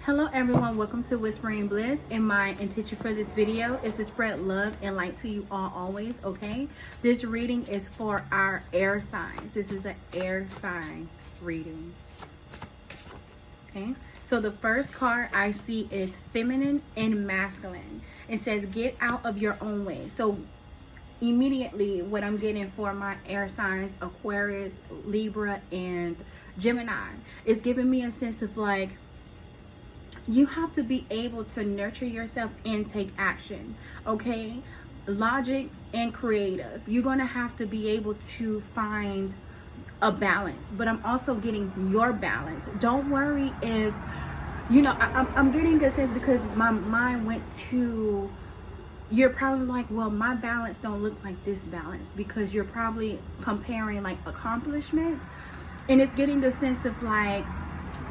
Hello everyone, welcome to Whispering Bliss, and my intention for this video is to spread love and light to you all always, okay? This reading is for our air signs. This is an air sign reading, okay? So the first card I see is feminine and masculine. It says get out of your own way. So immediately what I'm getting for my air signs, Aquarius, Libra, and Gemini, is giving me a sense of like, you have to be able to nurture yourself and take action, okay? Logic and creative. You're going to have to be able to find a balance, but I'm also getting your balance. Don't worry if, you know, I'm getting this sense because my mind went to, you're probably like, well, my balance don't look like this balance, because you're probably comparing like accomplishments, and it's getting the sense of like,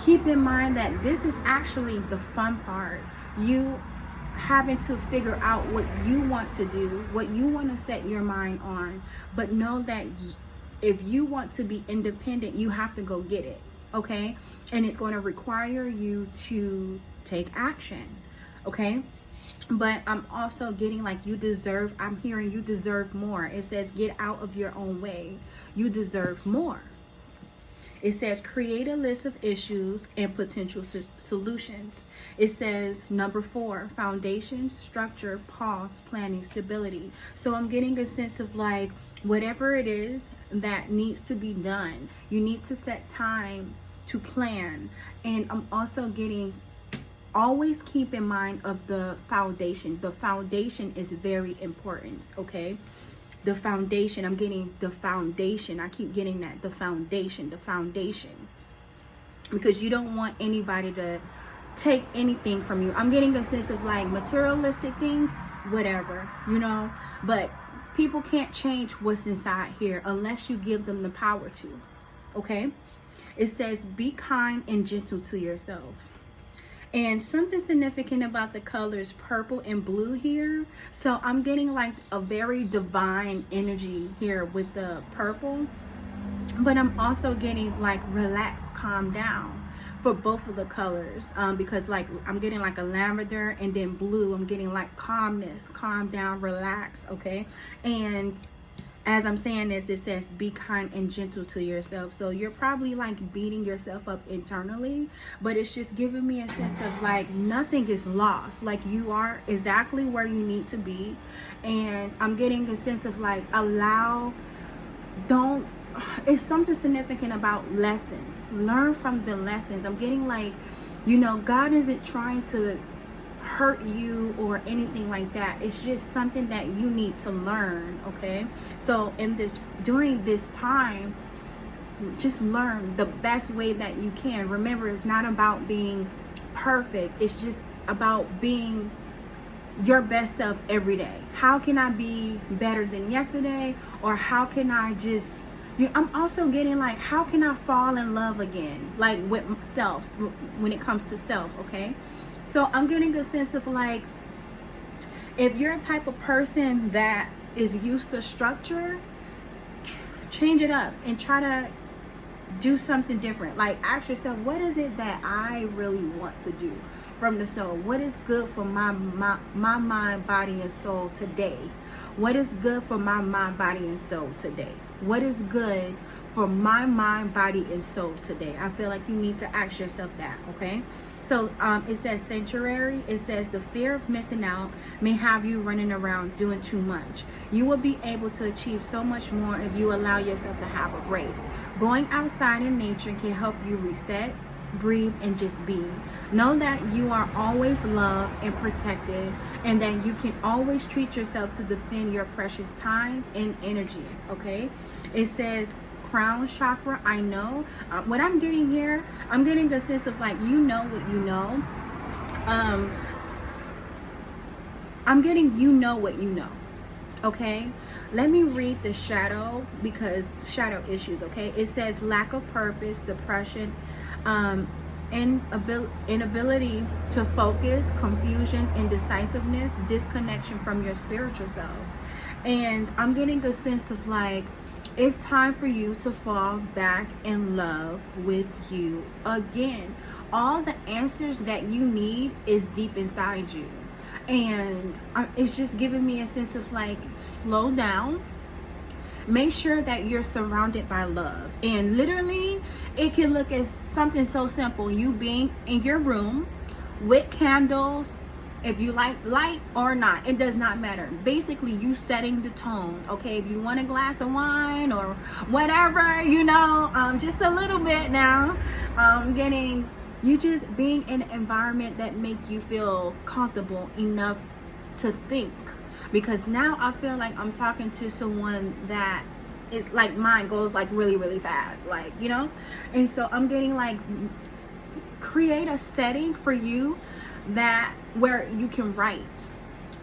keep in mind that this is actually the fun part. You having to figure out what you want to do, what you want to set your mind on. But know that if you want to be independent, you have to go get it, okay? And it's going to require you to take action, okay? But I'm also getting like you deserve, I'm hearing you deserve more. It says get out of your own way. You deserve more. It says create a list of issues and potential solutions. It says number 4, foundation, structure, pause, planning, stability. So I'm getting a sense of like, whatever it is that needs to be done, you need to set time to plan. And I'm also getting, always keep in mind of the foundation. The foundation is very important, okay? The foundation, I'm getting the foundation. I keep getting that, the foundation, because you don't want anybody to take anything from you. I'm getting a sense of like materialistic things, whatever, you know, but people can't change what's inside here unless you give them the power to, okay? It says be kind and gentle to yourself. And something significant about the colors purple and blue here. So I'm getting like a very divine energy here with the purple. But I'm also getting like relax, calm down for both of the colors. Because like I'm getting like a lavender, and then blue, I'm getting like calmness, calm down, relax, okay? And as I'm saying this, it says be kind and gentle to yourself. So you're probably like beating yourself up internally, but it's just giving me a sense of like nothing is lost. Like you are exactly where you need to be. And I'm getting a sense of like it's something significant about lessons. Learn from the lessons. I'm getting like, you know, God isn't trying to hurt you or anything like that. It's just something that you need to learn, okay? So during this time, just learn the best way that you can. Remember, it's not about being perfect. It's just about being your best self every day. How can I be better than yesterday? Or how can I just, you know, I'm also getting like, how can I fall in love again? Like with self, when it comes to self, okay? So I'm getting a sense of like, if you're a type of person that is used to structure, change it up and try to do something different. Like ask yourself, what is it that I really want to do from the soul? What is good for my mind, body, and soul today? What is good for my mind, body, and soul today? What is good for my mind, body, and soul today? I feel like you need to ask yourself that, okay? So it says sanctuary. It says the fear of missing out may have you running around doing too much. You will be able to achieve so much more if you allow yourself to have a break. Going outside in nature can help you reset, breathe, and just be. Know that you are always loved and protected, and that you can always treat yourself to defend your precious time and energy, okay? It says crown chakra. I know what I'm getting here. I'm getting the sense of like, you know what you know. I'm getting you know what you know, okay? Let me read the shadow, because shadow issues, okay? It says lack of purpose, depression, inability to focus, confusion, indecisiveness, disconnection from your spiritual self. And I'm getting a sense of like, it's time for you to fall back in love with you again. All the answers that you need is deep inside you. And it's just giving me a sense of like, slow down. Make sure that you're surrounded by love. And literally, it can look as something so simple. You being in your room with candles, if you like light or not, it does not matter. Basically, you setting the tone, okay? If you want a glass of wine or whatever, you know, just a little bit now, you just being in an environment that make you feel comfortable enough to think. Because now I feel like I'm talking to someone that is like, mind goes like really, really fast, like, you know? And so I'm getting like, create a setting for you that where you can write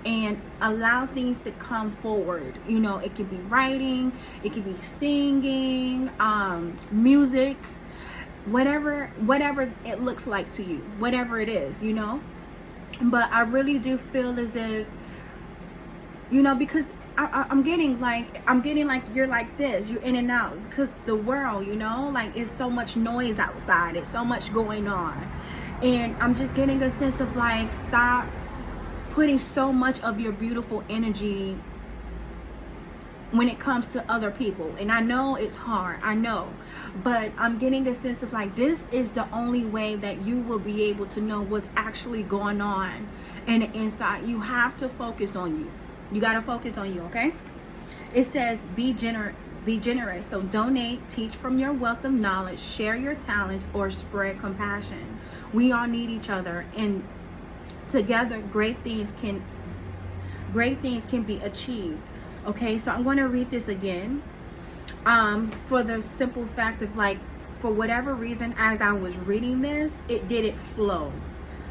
and allow things to come forward. You know, it could be writing, it could be singing, music, whatever it looks like to you, whatever it is, you know. But I really do feel as if, you know, because I'm getting like you're like this, you're in and out, because the world, you know, like, it's so much noise outside, it's so much going on. And I'm just getting a sense of like, stop putting so much of your beautiful energy when it comes to other people. And I know it's hard, I know, but I'm getting a sense of like, this is the only way that you will be able to know what's actually going on in the inside. You have to focus on you. You got to focus on you, okay? It says, be generous. So donate, teach from your wealth of knowledge, share your talents, or spread compassion. We all need each other, and together great things can be achieved. Okay, so I'm going to read this again, for the simple fact of like, for whatever reason, as I was reading this, it didn't flow.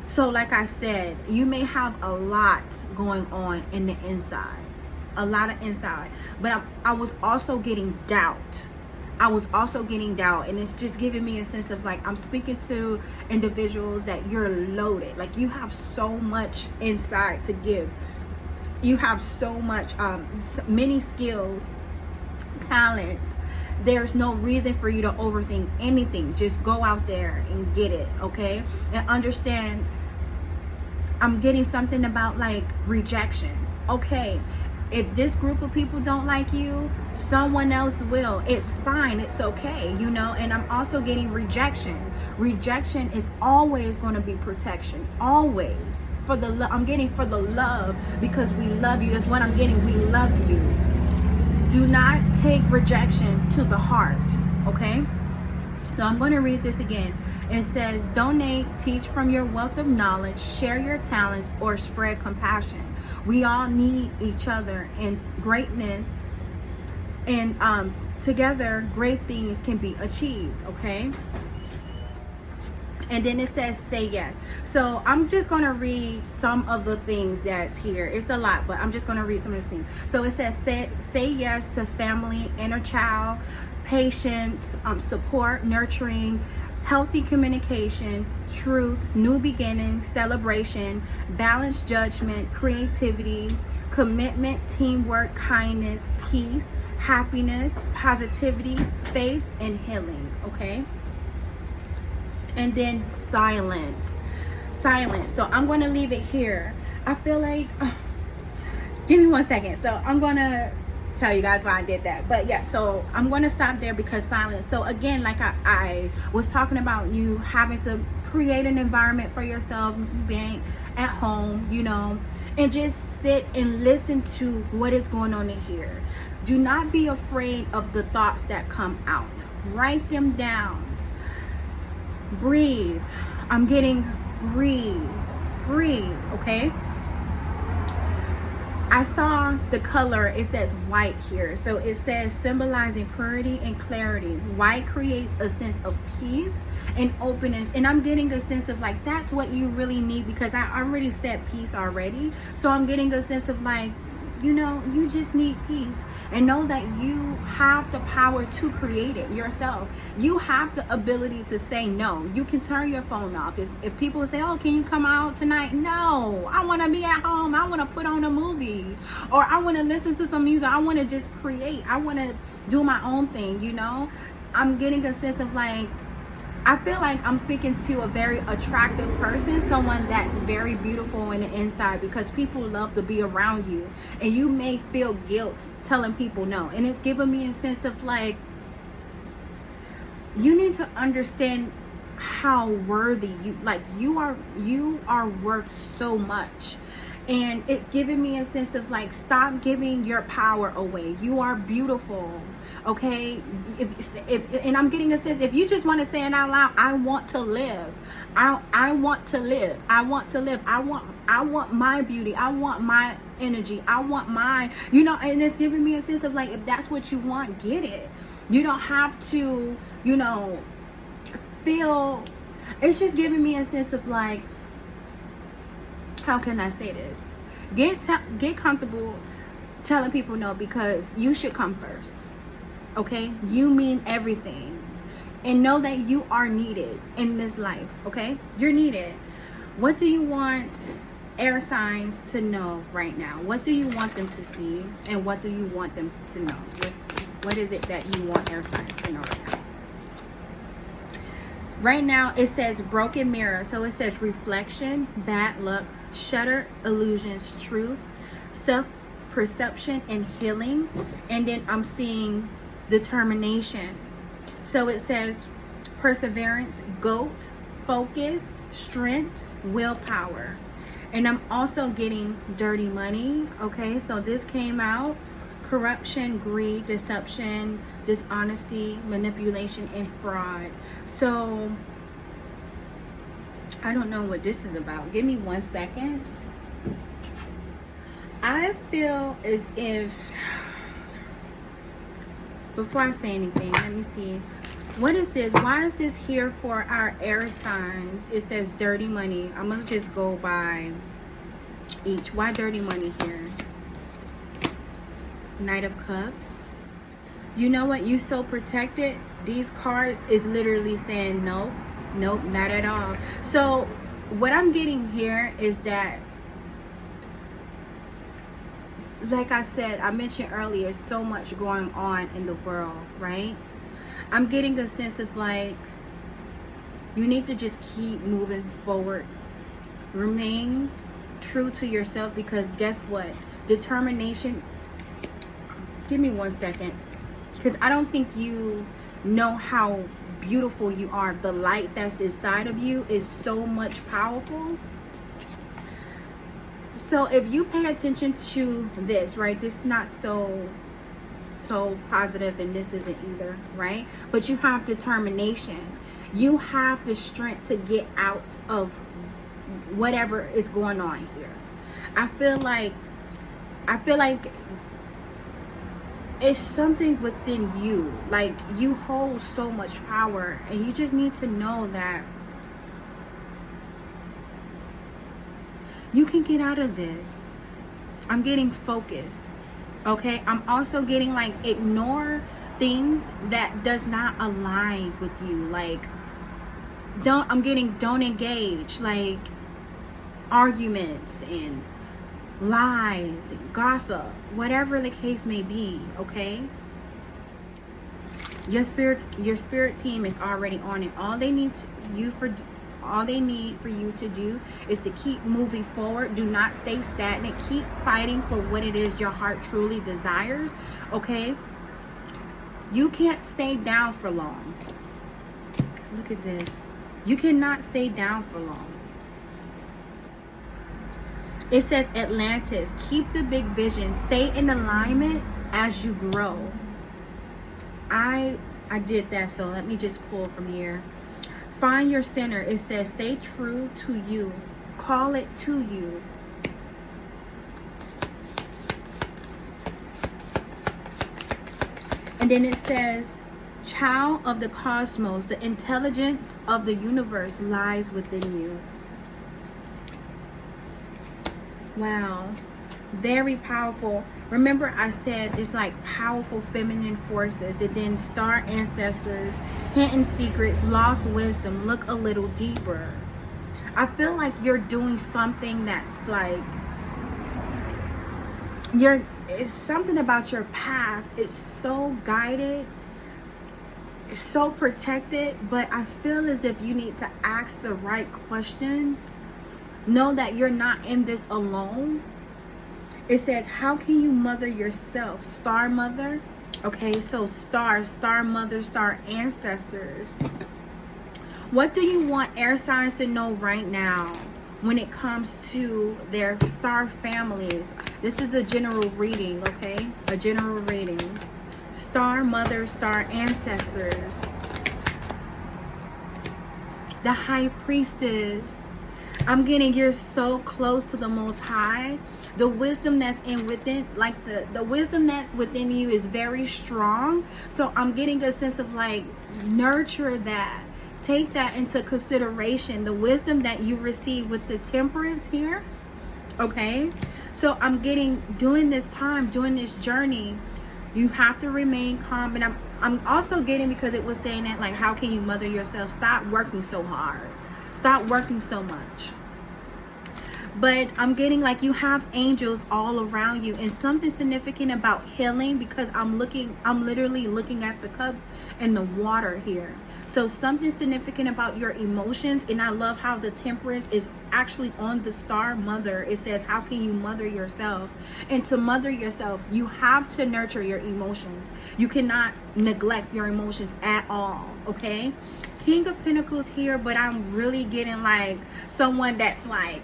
So like I said, you may have a lot going on in the inside, a lot of inside, but I was also getting doubt. And it's just giving me a sense of like, I'm speaking to individuals that you're loaded, like you have so much inside to give. You have so much, many skills, talents. There's no reason for you to overthink anything. Just go out there and get it, okay? And understand, I'm getting something about like rejection. Okay, if this group of people don't like you, someone else will. It's fine, it's okay, you know. And I'm also getting rejection. Rejection is always going to be protection, always. For the I'm getting for the love, because we love you. That's what I'm getting. We love you. Do not take rejection to the heart, okay? So I'm going to read this again. It says, donate, teach from your wealth of knowledge, share your talents, or spread compassion. We all need each other in greatness, and together great things can be achieved, okay? And then it says, say yes. So I'm just going to read some of the things that's here. It's a lot, but I'm just going to read some of the things. So it says, say yes to family, inner child, patience, support, nurturing, healthy communication, truth, new beginnings, celebration, balanced judgment, creativity, commitment, teamwork, kindness, peace, happiness, positivity, faith, and healing, okay? And then silence. So I'm going to leave it here. I feel like, give me 1 second. So I'm going to tell you guys why I did that. But yeah, so I'm going to stop there because silence. So again, like I was talking about, you having to create an environment for yourself, being at home, you know, and just sit and listen to what is going on in here. Do not be afraid of the thoughts that come out. Write them down. Breathe. I'm getting breathe, okay? I saw the color, it says white here. So it says symbolizing purity and clarity. White creates a sense of peace and openness. And I'm getting a sense of like, that's what you really need, because I already said peace already. So I'm getting a sense of like, you know, you just need peace. And know that you have the power to create it yourself. You have the ability to say no. You can turn your phone off. If people say, oh, can you come out tonight? No, I want to be at home. I want to put on a movie, or I want to listen to some music. I want to just create. I want to do my own thing, you know. I'm getting a sense of like, I feel like I'm speaking to a very attractive person, someone that's very beautiful on the inside, because people love to be around you, and you may feel guilt telling people no. And it's giving me a sense of like, you need to understand how worthy you are worth so much. And it's giving me a sense of like, stop giving your power away. You are beautiful, okay? And I'm getting a sense, if you just want to say it out loud, I want to live. I want to live. I want to live. I want my beauty. I want my energy. I want my, you know, and it's giving me a sense of like, if that's what you want, get it. You don't have to, you know, feel, it's just giving me a sense of like, how can I say this? Get comfortable telling people no, because you should come first. Okay? You mean everything. And know that you are needed in this life. Okay? You're needed. What do you want air signs to know right now? What do you want them to see? And what do you want them to know? What is it that you want air signs to know right now? Right now it says broken mirror. So it says reflection, bad luck, shutter, illusions, truth, self-perception, and healing. And then I'm seeing determination. So it says perseverance, goat, focus, strength, willpower. And I'm also getting dirty money. Okay, so this came out. Corruption, greed, deception, dishonesty, manipulation, and fraud. So I don't know what this is about. Give me 1 second. I feel as if, before I say anything, let me see. What is this? Why is this here for our air signs? It says dirty money. I'm going to just go by each. Why dirty money here? Knight of Cups. You know what? You so protected. These cards is literally saying no. Nope, not at all. So what I'm getting here is that, like I said, I mentioned earlier, so much going on in the world, right? I'm getting a sense of like, you need to just keep moving forward. Remain true to yourself, because guess what? Determination. Give me 1 second, because I don't think you know how beautiful you are. The light that's inside of you is so much powerful. So if you pay attention to this, right, this is not so positive, and this isn't either, right? But you have determination. You have the strength to get out of whatever is going on here. I feel like it's something within you. Like, you hold so much power, and you just need to know that you can get out of this. I'm getting focused. Okay, I'm also getting like, ignore things that does not align with you. Like, don't engage like arguments and lies and gossip, whatever the case may be. Okay, your spirit team is already on it. All they need for you to do is to keep moving forward. Do not stay stagnant. Keep fighting for what it is your heart truly desires. Okay, you can't stay down for long. Look at this. You cannot stay down for long. It says Atlantis, keep the big vision. Stay in alignment as you grow. I did that, so let me just pull from here. Find your center. It says stay true to you. Call it to you. And then it says, child of the cosmos, the intelligence of the universe lies within you. Wow. Very powerful. Remember I said it's like powerful feminine forces, and then star ancestors, hidden secrets, lost wisdom, look a little deeper. I feel like you're doing something that's like it's something about your path. It's so guided, it's so protected, but I feel as if you need to ask the right questions. Know that you're not in this alone. It says, how can you mother yourself? Star mother. Okay, so star mother, star ancestors. What do you want air signs to know right now when it comes to their star families? This is a general reading, okay? A general reading. Star mother, star ancestors. The high priestess. I'm getting, you're so close to the Most High. The wisdom that's within, like the wisdom that's within you is very strong. So I'm getting a sense of like, nurture that. Take that into consideration. The wisdom that you receive with the temperance here. Okay. So I'm getting, during this time, during this journey, you have to remain calm. And I'm also getting, because it was saying that like, how can you mother yourself? Stop working so hard. Stop working so much. But I'm getting like you have angels all around you, and something significant about healing, because I'm literally looking at the cups and the water here. So something significant about your emotions. And I love how the temperance is actually on the star mother. It says, how can you mother yourself? And to mother yourself, you have to nurture your emotions. You cannot neglect your emotions at all. Okay. King of Pentacles here, but I'm really getting like someone that's like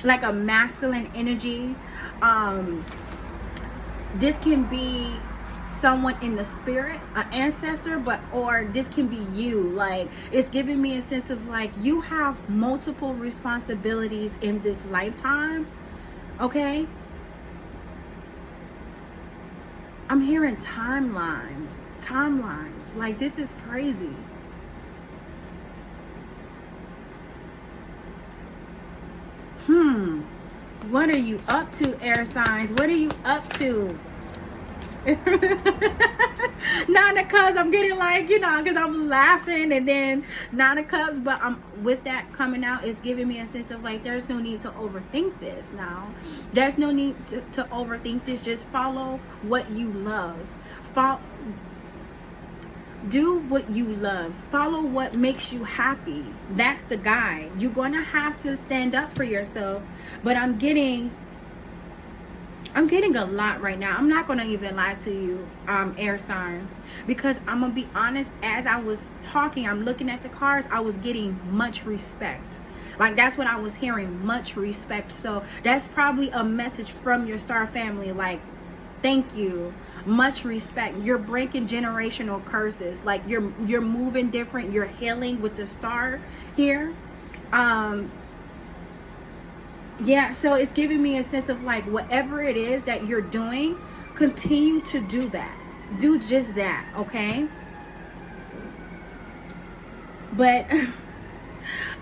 a masculine energy. This can be someone in the spirit, an ancestor, or this can be you. Like, it's giving me a sense of like you have multiple responsibilities in this lifetime. Okay, I'm hearing timelines, like this is crazy. What are you up to, air signs? What are you up to? Nine of Cups. I'm getting like, you know, because I'm laughing, and then Nine of Cups. But with that coming out, it's giving me a sense of like, there's no need to overthink this now. There's no need to overthink this. Just follow what you love. Do what you love. Follow what makes you happy. That's the guide. You're going to have to stand up for yourself. But I'm getting a lot right now. I'm not going to even lie to you, air signs, because I'm going to be honest. As I was talking, I'm looking at the cards, I was getting much respect. Like, that's what I was hearing, much respect. So that's probably a message from your star family, like, thank you, much respect. You're breaking generational curses. Like, you're moving different. You're healing with the star here. Yeah, so it's giving me a sense of like, whatever it is that you're doing, continue to do that. Do just that, okay? But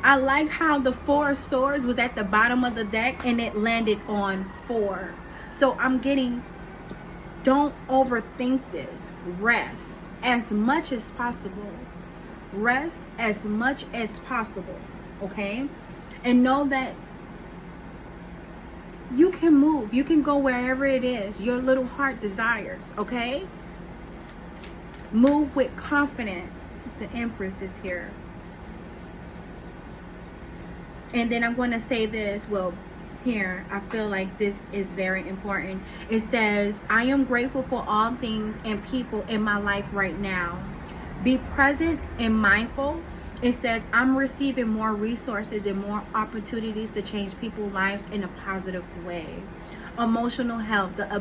I like how the Four of Swords was at the bottom of the deck and it landed on 4. So I'm getting, don't overthink this. Rest as much as possible. Rest as much as possible, okay? And know that you can move. You can go wherever it is your little heart desires, okay? Move with confidence. The Empress is here. And then I'm going to say this. Well, here, I feel like this is very important. It says, I am grateful for all things and people in my life right now. Be present and mindful. It says, I'm receiving more resources and more opportunities to change people's lives in a positive way. Emotional health, the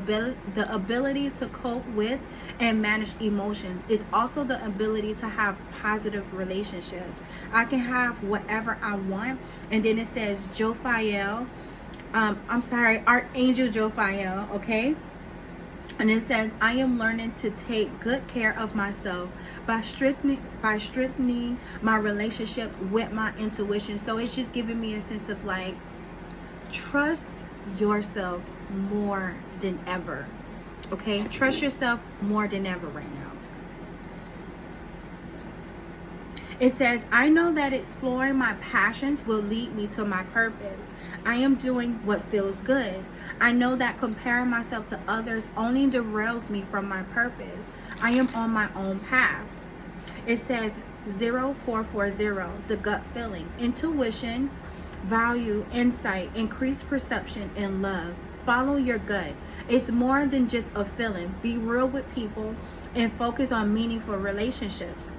ability to cope with and manage emotions, is also the ability to have positive relationships. I can have whatever I want. And then it says, Jophiel, Archangel Jophiel, okay? And it says, I am learning to take good care of myself by strengthening my relationship with my intuition. So it's just giving me a sense of like, trust yourself more than ever. Okay? Trust yourself more than ever right now. It says, I know that exploring my passions will lead me to my purpose. I am doing what feels good. I know that comparing myself to others only derails me from my purpose. I am on my own path. It says 0440, the gut feeling, intuition, value, insight, increased perception, and love. Follow your gut. It's more than just a feeling. Be real with people and focus on meaningful relationships.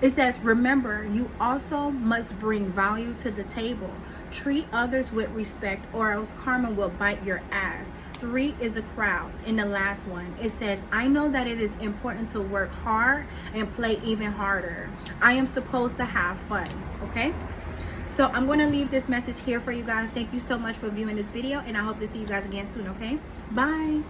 It says, remember, you also must bring value to the table. Treat others with respect or else karma will bite your ass. 3 is a crowd. And the last one, it says, I know that it is important to work hard and play even harder. I am supposed to have fun, okay? So I'm going to leave this message here for you guys. Thank you so much for viewing this video, and I hope to see you guys again soon, okay? Bye.